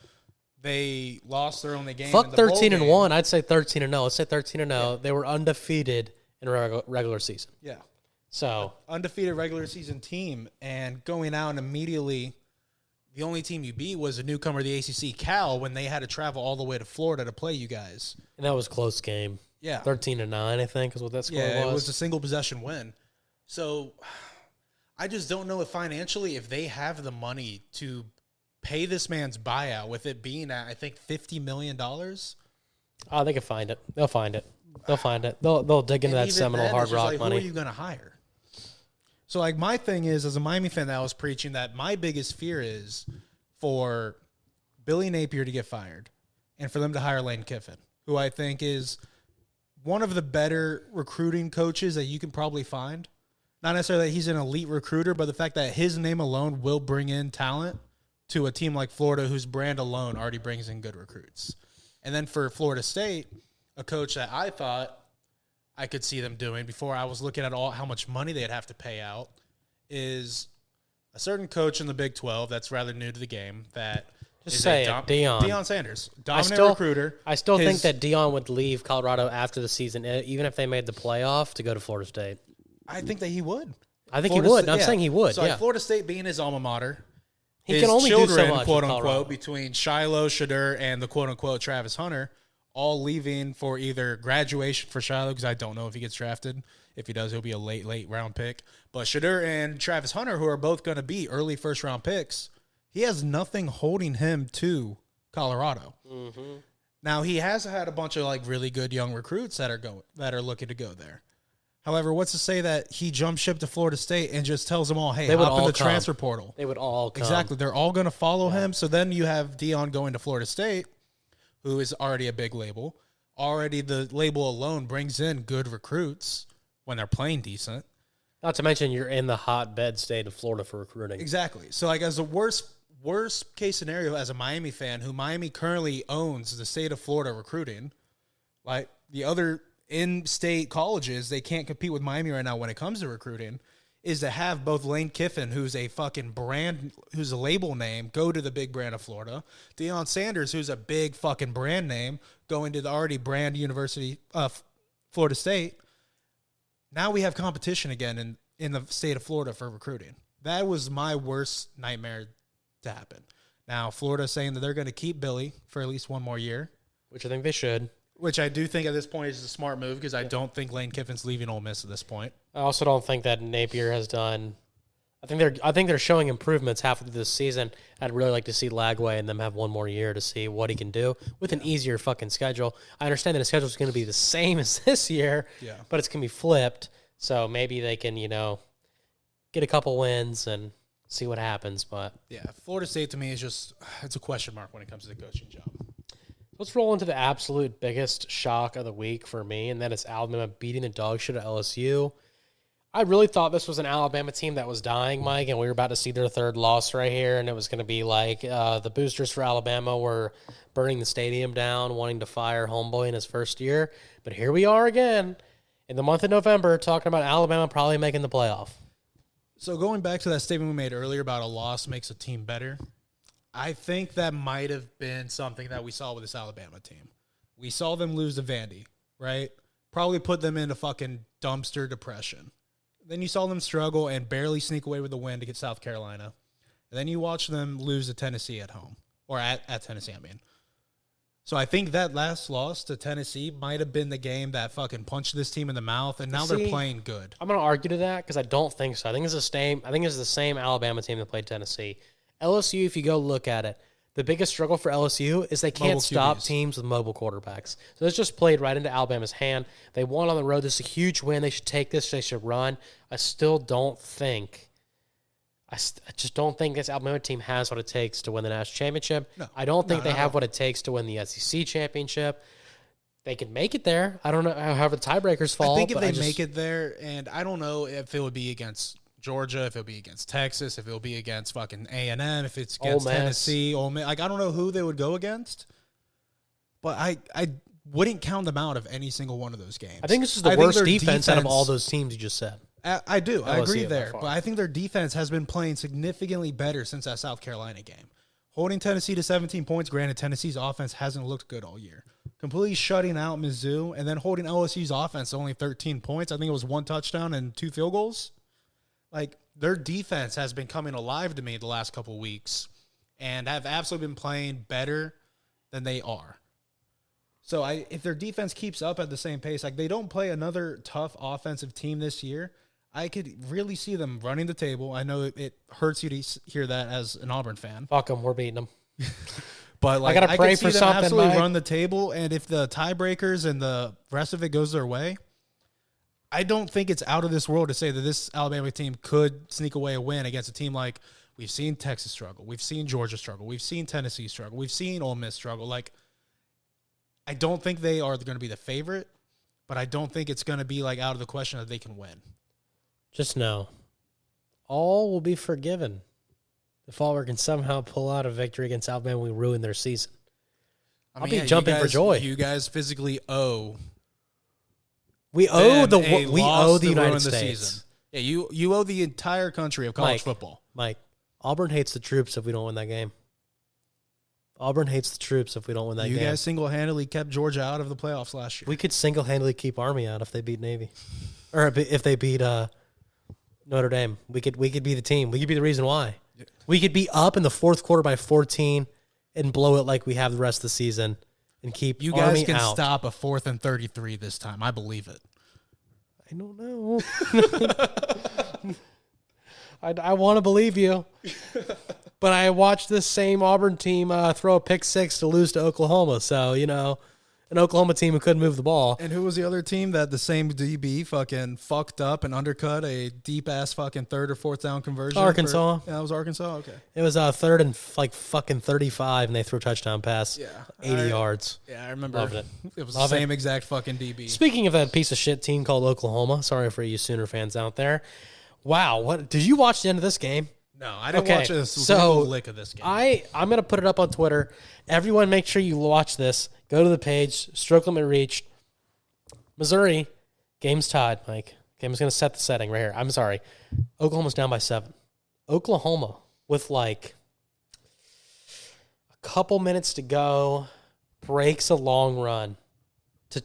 they lost their only game. Fuck 13-1. I'd say 13-0. Let's say 13-0. Yeah. They were undefeated in a regular season. Yeah. So undefeated regular season team, and going out and immediately, the only team you beat was a newcomer, the ACC, Cal, when they had to travel all the way to Florida to play you guys. And that was a close game. Yeah, 13-9, I think, is what that score was. Yeah, it was a single possession win. So I just don't know if financially, if they have the money to pay this man's buyout, with it being at, I think, $50 million. Oh, they can find it. They'll find it. They'll find it. They'll dig into that Seminole Hard Rock money. Who are you going to hire? So, my thing is, as a Miami fan, that I was preaching that my biggest fear is for Billy Napier to get fired and for them to hire Lane Kiffin, who I think is one of the better recruiting coaches that you can probably find. Not necessarily that he's an elite recruiter, but the fact that his name alone will bring in talent to a team like Florida, whose brand alone already brings in good recruits. And then for Florida State, a coach that I thought I could see them doing before I was looking at how much money they'd have to pay out is a certain coach in the Big 12 that's rather new to the game that Just say it, Deion. Deion Sanders, dominant recruiter. I still think that Deion would leave Colorado after the season, even if they made the playoff, to go to Florida State. I think that he would. I think he would. I'm saying he would. So yeah. like Florida State being his alma mater, he can only do so much, quote unquote, between Shiloh, Shedeur, and the quote unquote Travis Hunter, all leaving for either graduation for Shiloh, because I don't know if he gets drafted. If he does, he'll be a late round pick. But Shedeur and Travis Hunter, who are both going to be early first round picks, he has nothing holding him to Colorado. Mm-hmm. Now he has had a bunch of like really good young recruits that are looking to go there. However, what's to say that he jumped ship to Florida State and just tells them all, hey, hop in the transfer portal? They would all come. Exactly. They're all going to follow him. So then you have Deion going to Florida State, who is already a big label. Already the label alone brings in good recruits when they're playing decent. Not to mention you're in the hotbed state of Florida for recruiting. Exactly. So like as a worst case scenario as a Miami fan, who Miami currently owns the state of Florida recruiting, like the other in-state colleges, they can't compete with Miami right now when it comes to recruiting, is to have both Lane Kiffin, who's a fucking brand, who's a label name, go to the big brand of Florida. Deion Sanders, who's a big fucking brand name, going to the already brand university of Florida State. Now we have competition again in the state of Florida for recruiting. That was my worst nightmare to happen. Now, Florida saying that they're going to keep Billy for at least one more year. Which I think they should. Which I do think at this point is a smart move because I don't think Lane Kiffin's leaving Ole Miss at this point. I also don't think that Napier has done. I think they're showing improvements halfway through this season. I'd really like to see Lagway and them have one more year to see what he can do with an easier fucking schedule. I understand that the schedule is going to be the same as this year, but it's going to be flipped. So maybe they can, get a couple wins and see what happens. But yeah, Florida State to me is it's a question mark when it comes to the coaching job. Let's roll into the absolute biggest shock of the week for me, and that is Alabama beating the dog shit of LSU. I really thought this was an Alabama team that was dying, Mike, and we were about to see their third loss right here, and it was going to be like the boosters for Alabama were burning the stadium down, wanting to fire Homeboy in his first year. But here we are again in the month of November talking about Alabama probably making the playoff. So going back to that statement we made earlier about a loss makes a team better, I think that might have been something that we saw with this Alabama team. We saw them lose to Vandy, right? Probably put them into fucking dumpster depression. Then you saw them struggle and barely sneak away with the win to get South Carolina. And then you watch them lose to Tennessee at home. Or at Tennessee, I mean. So I think that last loss to Tennessee might have been the game that fucking punched this team in the mouth, and now they're playing good. I'm going to argue to that because I don't think so. I think it's the same Alabama team that played Tennessee. LSU, if you go look at it, the biggest struggle for LSU is they can't stop teams with mobile quarterbacks. So this just played right into Alabama's hand. They won on the road. This is a huge win. They should take this. They should run. I still don't think – I just don't think this Alabama team has what it takes to win the national championship. No, I don't think they have what it takes to win the SEC championship. They can make it there. I don't know how the tiebreakers fall. I think if they make it there, and I don't know if it would be against – Georgia, if it'll be against Texas, if it'll be against fucking A&M, if it's against Tennessee, Ole Miss. Like, I don't know who they would go against, but I wouldn't count them out of any single one of those games. I think this is the worst defense out of all those teams you just said. I do. I agree there. But I think their defense has been playing significantly better since that South Carolina game. Holding Tennessee to 17 points, granted, Tennessee's offense hasn't looked good all year. Completely shutting out Mizzou, and then holding LSU's offense to only 13 points. I think it was 1 touchdown and 2 field goals. Like, their defense has been coming alive to me the last couple of weeks and have absolutely been playing better than they are. So if their defense keeps up at the same pace, like they don't play another tough offensive team this year, I could really see them running the table. I know it hurts you to hear that as an Auburn fan. Fuck them, we're beating them. But like, I could see them absolutely run the table, and if the tiebreakers and the rest of it goes their way, I don't think it's out of this world to say that this Alabama team could sneak away a win against a team like we've seen Texas struggle, we've seen Georgia struggle, we've seen Tennessee struggle, we've seen Ole Miss struggle. Like, I don't think they are going to be the favorite, but I don't think it's going to be like out of the question that they can win. Just know, all will be forgiven. If Auburn can somehow pull out a victory against Alabama, we ruin their season. I'll be yeah, jumping for joy. You guys physically owe. We owe the loss to United ruin the States. season. Yeah, you owe the entire country of college football. Mike, Auburn hates the troops if we don't win that game. Auburn hates the troops if we don't win that game. You guys single-handedly kept Georgia out of the playoffs last year. We could single-handedly keep Army out if they beat Navy, or if they beat Notre Dame. We could be the team. We could be the reason why. We could be up in the fourth quarter by 14 and blow it like we have the rest of the season and keep You guys Army can out. stop a 4th and 33 this time. I believe it. I don't know. I want to believe you. But I watched this same Auburn team throw a pick 6 to lose to Oklahoma. So, an Oklahoma team who couldn't move the ball. And who was the other team that the same DB fucking fucked up and undercut a deep-ass fucking 3rd or 4th down conversion? Arkansas. Yeah, it was Arkansas? Okay. It was 3rd and fucking 35, and they threw a touchdown pass. Yeah. 80 yards. Yeah, I remember. Loved it. It was Love the same exact fucking DB. Speaking of that piece of shit team called Oklahoma, sorry for you Sooner fans out there. Wow, what did you watch the end of this game? No, I didn't watch a single lick of this game. I'm going to put it up on Twitter. Everyone make sure you watch this. Go to the page, stroke limit reached. Missouri, game's tied, Mike. Okay, I'm just going to set the setting right here. I'm sorry. Oklahoma's down by 7. Oklahoma with like a couple minutes to go breaks a long run to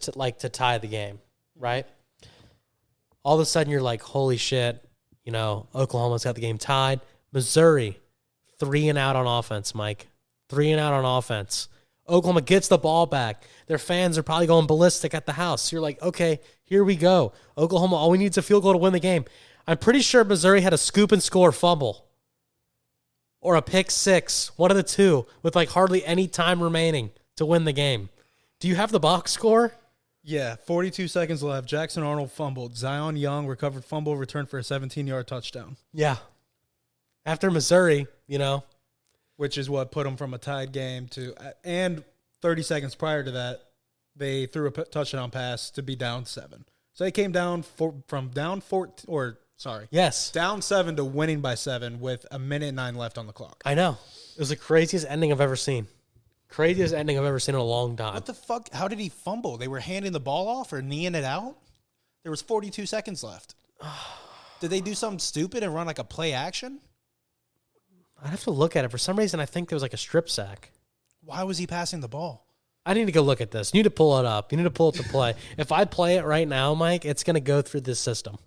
tie the game, right? All of a sudden you're like, holy shit, Oklahoma's got the game tied. Missouri, 3 and out on offense, Mike. 3 and out on offense. Oklahoma gets the ball back. Their fans are probably going ballistic at the house. You're like, okay, here we go. Oklahoma, all we need is a field goal to win the game. I'm pretty sure Missouri had a scoop and score fumble or a pick 6, one of the two, with like hardly any time remaining to win the game. Do you have the box score? Yeah, 42 seconds left. Jackson Arnold fumbled. Zion Young recovered fumble, returned for a 17-yard touchdown. Yeah. After Missouri, which is what put them from a tied game to, and 30 seconds prior to that, they threw a touchdown pass to be down 7. So they came down from down 7 to winning by 7 with 1:09 left on the clock. I know. It was the craziest ending I've ever seen. Craziest ending I've ever seen in a long time. What the fuck? How did he fumble? They were handing the ball off or kneeing it out? There was 42 seconds left. Did they do something stupid and run like a play action? I'd have to look at it. For some reason, I think there was like a strip sack. Why was he passing the ball? I need to go look at this. You need to pull it up. You need to pull up the play. If I play it right now, Mike, it's going to go through this system.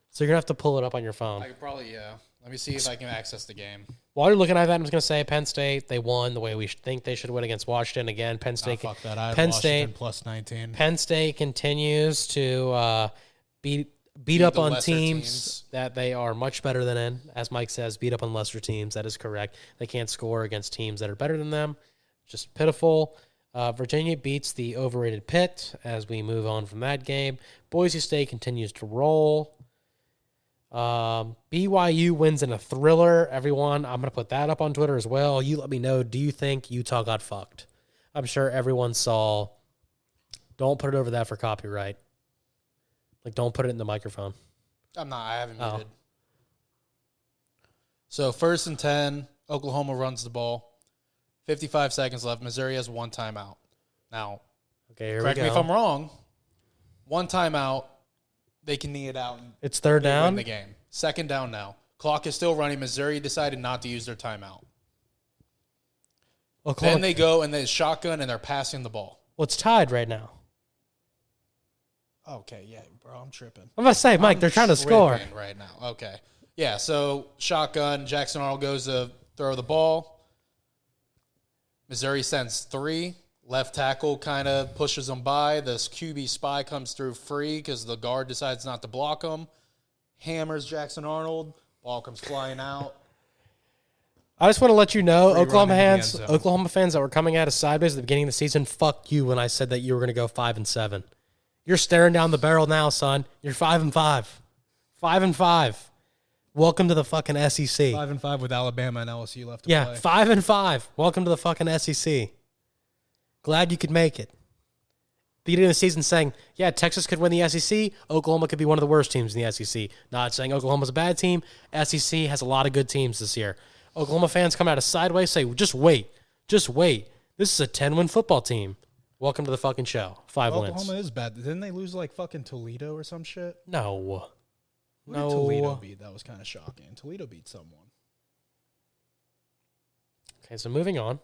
So you're going to have to pull it up on your phone. I could probably, yeah. Let me see if I can access the game. While you're looking at that, I'm just going to say Penn State, they won the way we think they should win against Washington. Again, Penn State. Fuck that. I have Penn Washington State plus 19. Penn State continues to beat up the on lesser teams that they are much better than in. As Mike says, beat up on lesser teams. That is correct. They can't score against teams that are better than them. Just pitiful. Virginia beats the overrated Pitt as we move on from that game. Boise State continues to roll. BYU wins in a thriller. Everyone, I'm going to put that up on Twitter as well. You let me know, do you think Utah got fucked? I'm sure everyone saw. Don't put it over that for copyright. Like, don't put it in the microphone. I'm not. I haven't muted. So 1st and 10, Oklahoma runs the ball. 55 seconds left. Missouri has 1 timeout. Now, Okay, here correct we me go. if I'm wrong. 1 timeout. They can knee it out and It's 3rd win down. the game. 2nd down now. Clock is still running. Missouri decided not to use their timeout. Oklahoma, Then they go and they shotgun and they're passing the ball. well, it's tied right now. Okay, yeah, bro, I'm tripping. I'm going to say, Mike, they're trying to score. Tripping right now. Okay. Yeah, so shotgun. Jackson Arnold goes to throw the ball. Missouri sends 3. Left tackle kind of pushes them by. This QB spy comes through free because the guard decides not to block him. Hammers Jackson Arnold. Ball comes flying out. I just want to let you know, Free Oklahoma run into the end fans, zone. Oklahoma fans that were coming at us sideways at the beginning of the season, fuck you when I said that you were going to go 5-7. You're staring down the barrel now, son. You're 5-5. 5-5. Welcome to the fucking SEC. 5-5 with Alabama and LSU left to Yeah, play. 5-5. Welcome to the fucking SEC. Glad you could make it. Beginning of the season saying, yeah, Texas could win the SEC. Oklahoma could be one of the worst teams in the SEC. Not saying Oklahoma's a bad team. SEC has a lot of good teams this year. Oklahoma fans come out of sideways, say, just wait. This is a 10-win football team. Welcome to the fucking show. 5 wins. Oklahoma is bad. Didn't they lose like fucking Toledo or some shit? No. Who did Toledo beat? That was kind of shocking. Toledo beat someone. Okay, so moving on.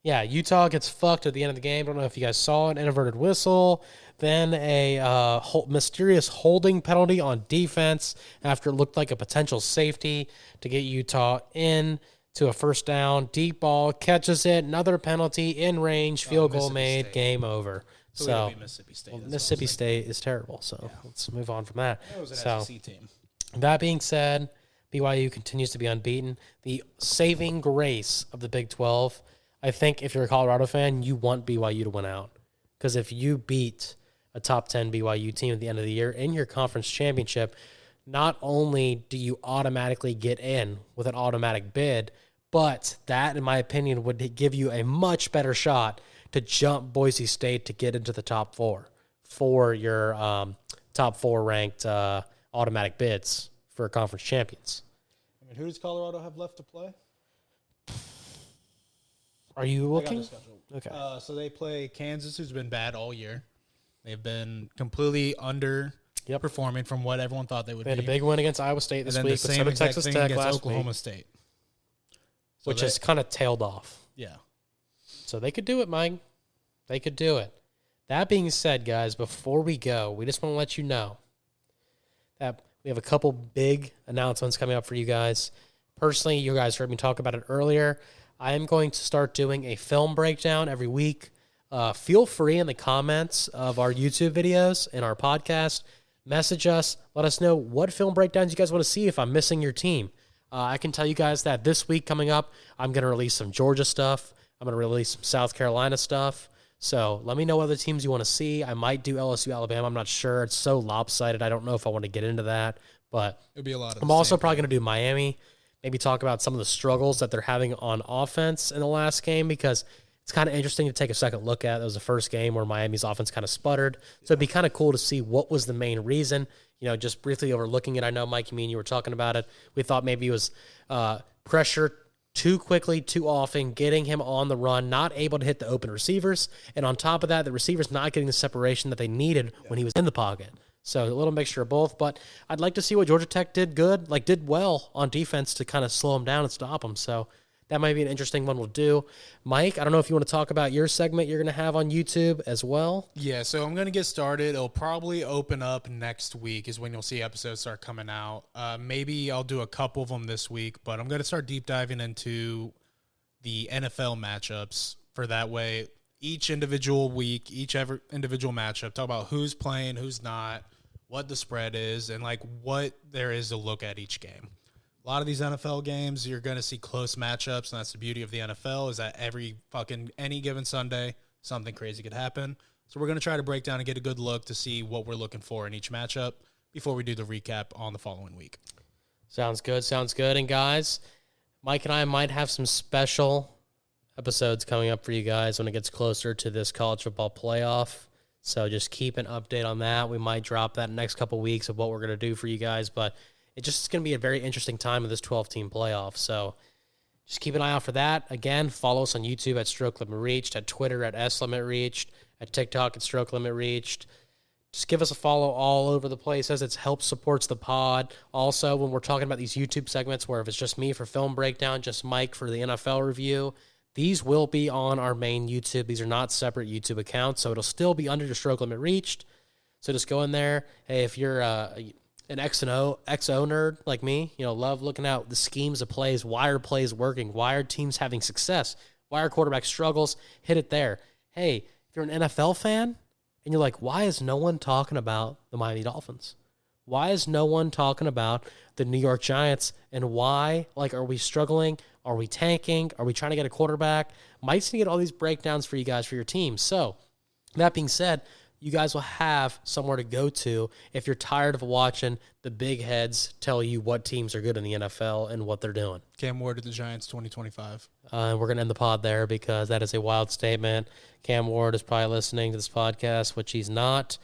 Yeah, Utah gets fucked at the end of the game. I don't know if you guys saw it. Inverted whistle. Then a mysterious holding penalty on defense after it looked like a potential safety to get Utah in to a first down. Deep ball, catches it. Another penalty, in range, field goal made, State. Game over. So Mississippi State. Well, Mississippi State is terrible, so let's move on from that. That was an So, SEC team. that being said, BYU continues to be unbeaten. The saving grace of the Big 12, I think if you're a Colorado fan, you want BYU to win out. Because if you beat a top 10 BYU team at the end of the year in your conference championship, not only do you automatically get in with an automatic bid, but that, in my opinion, would give you a much better shot to jump Boise State to get into the top 4 for your top 4 ranked automatic bids for conference champions. I mean, who does Colorado have left to play? Are you I got looking? the schedule. Okay. So they play Kansas, who's been bad all year. They've been completely underperforming from what everyone thought they would They had be. a big win against Iowa State this and then week, the but same so did exact Texas thing Tech against last Oklahoma week, State. So which has kind of tailed off. yeah. So they could do it, Mike. They could do it. That being said, guys, before we go, we just want to let you know that we have a couple big announcements coming up for you guys. Personally, you guys heard me talk about it earlier. I am going to start doing a film breakdown every week. Feel free in the comments of our YouTube videos and our podcast. Message us. Let us know what film breakdowns you guys want to see if I'm missing your team. I can tell you guys that this week coming up, I'm going to release some Georgia stuff. I'm going to release some South Carolina stuff. So let me know what other teams you want to see. I might do LSU, Alabama. I'm not sure. It's so lopsided. I don't know if I want to get into that. But It'll be a lot of I'm also probably going to do Miami. Maybe talk about some of the struggles that they're having on offense in the last game, because it's kind of interesting to take a second look at. It was the first game where Miami's offense kind of sputtered. So it'd be kind of cool to see what was the main reason. You know, just briefly overlooking it. I know, Mike, you were talking about it. We thought maybe it was pressure too quickly, too often, getting him on the run, not able to hit the open receivers. And on top of that, the receivers not getting the separation that they needed when he was in the pocket. So a little mixture of both. But I'd like to see what Georgia Tech did well on defense to kind of slow him down and stop him. So that might be an interesting one we'll do. Mike, I don't know if you want to talk about your segment you're going to have on YouTube as well. Yeah, so I'm going to get started. It'll probably open up next week is when you'll see episodes start coming out. Maybe I'll do a couple of them this week, but I'm going to start deep diving into the NFL matchups for that way. Each individual week, individual matchup, talk about who's playing, who's not, what the spread is, and like what there is to look at each game. A lot of these NFL games, you're going to see close matchups, and that's the beauty of the NFL is that any given Sunday, something crazy could happen. So we're going to try to break down and get a good look to see what we're looking for in each matchup before we do the recap on the following week. Sounds good. And guys, Mike and I might have some special episodes coming up for you guys when it gets closer to this college football playoff. So just keep an update on that. We might drop that in the next couple weeks of what we're going to do for you guys, but it's just going to be a very interesting time of this 12-team playoff. So just keep an eye out for that. Again, follow us on YouTube at Stroke Limit Reached, at Twitter at S Limit Reached, at TikTok at Stroke Limit Reached. Just give us a follow all over the place as it helps supports the pod. Also, when we're talking about these YouTube segments where if it's just me for film breakdown, just Mike for the NFL review, these will be on our main YouTube. These are not separate YouTube accounts, so it'll still be under your Stroke Limit Reached. So just go in there. Hey, if you're an XO nerd like me, love looking out the schemes of plays, why are plays working, why are teams having success, why are quarterback struggles, hit it there. Hey, if you're an NFL fan and you're like, why is no one talking about the Miami Dolphins? Why is no one talking about the New York Giants? And why, are we struggling? Are we tanking? Are we trying to get a quarterback? Mike's going to get all these breakdowns for you guys for your team. So, that being said, you guys will have somewhere to go to if you're tired of watching the big heads tell you what teams are good in the NFL and what they're doing. Cam Ward to the Giants 2025. We're going to end the pod there because that is a wild statement. Cam Ward is probably listening to this podcast, which he's not.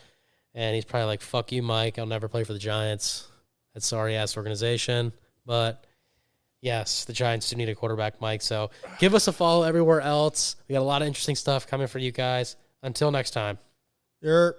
And he's probably like, fuck you, Mike. I'll never play for the Giants. That sorry-ass organization. But, Yes, the Giants do need a quarterback, Mike. So give us a follow everywhere else. We got a lot of interesting stuff coming for you guys. Until next time. You're